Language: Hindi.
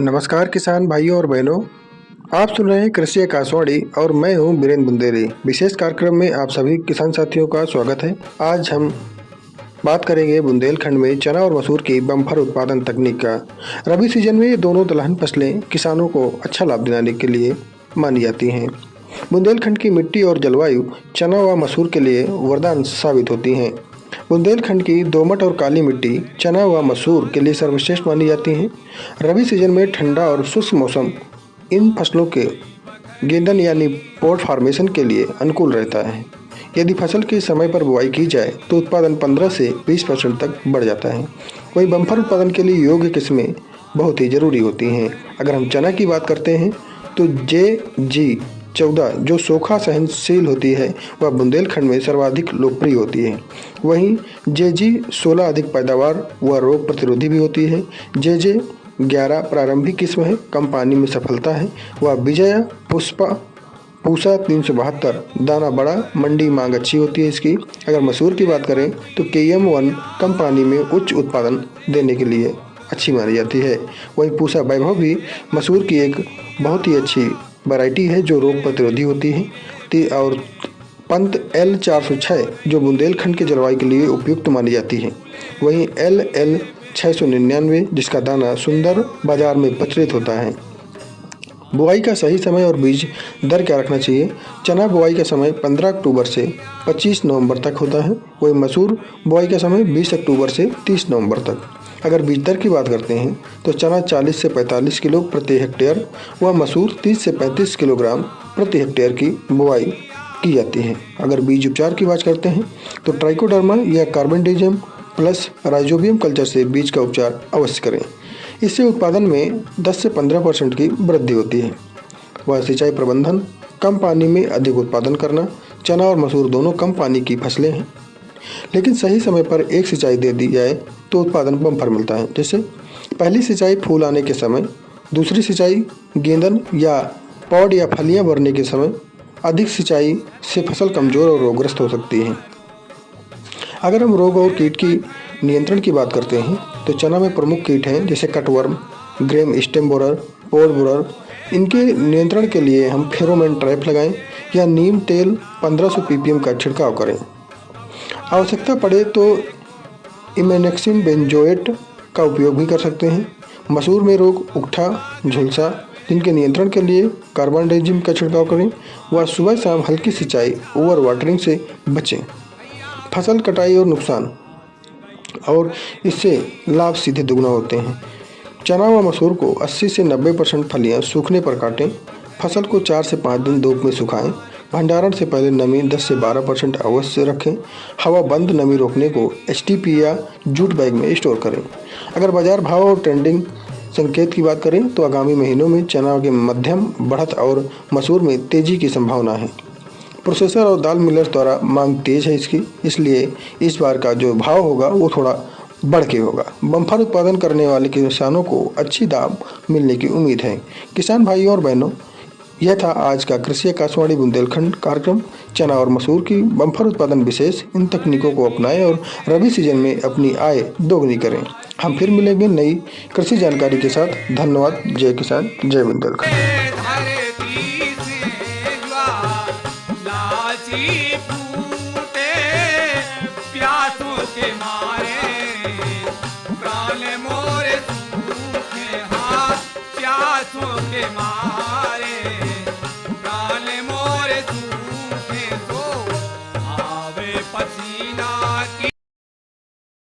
नमस्कार किसान भाइयों और बहनों। आप सुन रहे हैं कृषि आकाशवाणी और मैं हूं बीरेंद्र बुंदेली। विशेष कार्यक्रम में आप सभी किसान साथियों का स्वागत है। आज हम बात करेंगे बुंदेलखंड में चना और मसूर की बम्पर उत्पादन तकनीक का। रबी सीजन में ये दोनों दलहन फसलें किसानों को अच्छा लाभ दिलाने के लिए मानी जाती हैं। बुंदेलखंड की मिट्टी और जलवायु चना व मसूर के लिए वरदान साबित होती हैं। बुंदेलखंड की दोमट और काली मिट्टी चना व मसूर के लिए सर्वश्रेष्ठ मानी जाती हैं। रबी सीजन में ठंडा और शुष्क मौसम इन फसलों के गेंदन यानी पॉट फॉर्मेशन के लिए अनुकूल रहता है। यदि फसल के समय पर बुआई की जाए तो उत्पादन 15 से 20% तक बढ़ जाता है। वहीं बम्पर उत्पादन के लिए योग्य किस्में बहुत ही ज़रूरी होती हैं। अगर हम चना की बात करते हैं तो JG14 जो सूखा सहनशील होती है वह बुंदेलखंड में सर्वाधिक लोकप्रिय होती है। वहीं JG16 अधिक पैदावार व रोग प्रतिरोधी भी होती है। JG11 प्रारंभिक किस्म है, कम पानी में सफलता है। वह विजया पूसा 372 दाना बड़ा, मंडी मांग अच्छी होती है इसकी। अगर मसूर की बात करें तो KM1 कम पानी में उच्च उत्पादन देने के लिए अच्छी मानी जाती है। वहीं पूसा वैभव भी मसूर की एक बहुत ही अच्छी वैरायटी है जो रोग प्रतिरोधी होती है। और पंत L406 जो बुंदेलखंड के जलवायु के लिए उपयुक्त मानी जाती है। वहीं LL 699 जिसका दाना सुंदर बाजार में प्रचलित होता है। बुआई का सही समय और बीज दर क्या रखना चाहिए? चना बुआई का समय 15 अक्टूबर से 25 नवंबर तक होता है। वहीं मसूर बुआई का समय 20 अक्टूबर से 30 नवंबर तक। अगर बीज दर की बात करते हैं तो चना 40 से 45 किलो प्रति हेक्टेयर व मसूर 30 से 35 किलोग्राम प्रति हेक्टेयर की बुआई की जाती है। अगर बीज उपचार की बात करते हैं तो ट्राइकोडर्मा या कार्बेंडिजियम प्लस राइजोबियम कल्चर से बीज का उपचार अवश्य करें। इससे उत्पादन में 10 से 15% की वृद्धि होती है। वह सिंचाई प्रबंधन, कम पानी में अधिक उत्पादन करना। चना और मसूर दोनों कम पानी की फसलें हैं, लेकिन सही समय पर एक सिंचाई दे दी जाए तो उत्पादन बम्पर मिलता है। जैसे पहली सिंचाई फूल आने के समय, दूसरी सिंचाई गेंदन या पौध या फलियां भरने के समय। अधिक सिंचाई से फसल कमज़ोर और रोगग्रस्त हो सकती है। अगर हम रोग और कीट की नियंत्रण की बात करते हैं तो चना में प्रमुख कीट हैं जैसे कटवर्म, ग्रेम स्टेम बोरर, पोड बोरर। इनके नियंत्रण के लिए हम फेरोमोन ट्रैप लगाएं या नीम तेल 1500 ppm का छिड़काव करें। आवश्यकता पड़े तो इमेनेक्सिम बेंजोएट का उपयोग भी कर सकते हैं। मसूर में रोग उकठा, झुलसा जिनके नियंत्रण के लिए कार्बेंडाजिम का छिड़काव करें व सुबह शाम हल्की सिंचाई ओवर वाटरिंग से बचें। फसल कटाई और नुकसान और इससे लाभ सीधे दुगना होते हैं। चना व मसूर को 80 से 90% फलियां सूखने पर काटें। फसल को 4 से 5 दिन धूप में सुखाएं। भंडारण से पहले नमी 10 से 12% अवश्य रखें। हवा बंद नमी रोकने को HDP या जूट बैग में स्टोर करें। अगर बाजार भाव और ट्रेंडिंग संकेत की बात करें तो आगामी महीनों में चना के मध्यम बढ़त और मसूर में तेजी की संभावना है। प्रोसेसर और दाल मिलर्स द्वारा मांग तेज है इसकी, इसलिए इस बार का जो भाव होगा वो थोड़ा बढ़ के होगा। बम्पर उत्पादन करने वाले किसानों को अच्छी दाम मिलने की उम्मीद है। किसान भाइयों और बहनों, यह था आज का कृषि आकाशवाणी बुंदेलखंड कार्यक्रम। चना और मसूर की बम्पर उत्पादन विशेष। इन तकनीकों को अपनाएं और रबी सीजन में अपनी आय दोगुनी करें। हम फिर मिलेंगे नई कृषि जानकारी के साथ। धन्यवाद। जय किसान, जय बुंदेलखंड। प्यासों के मारे प्राण मोरे सूखे, हाँ प्यासों के मारे।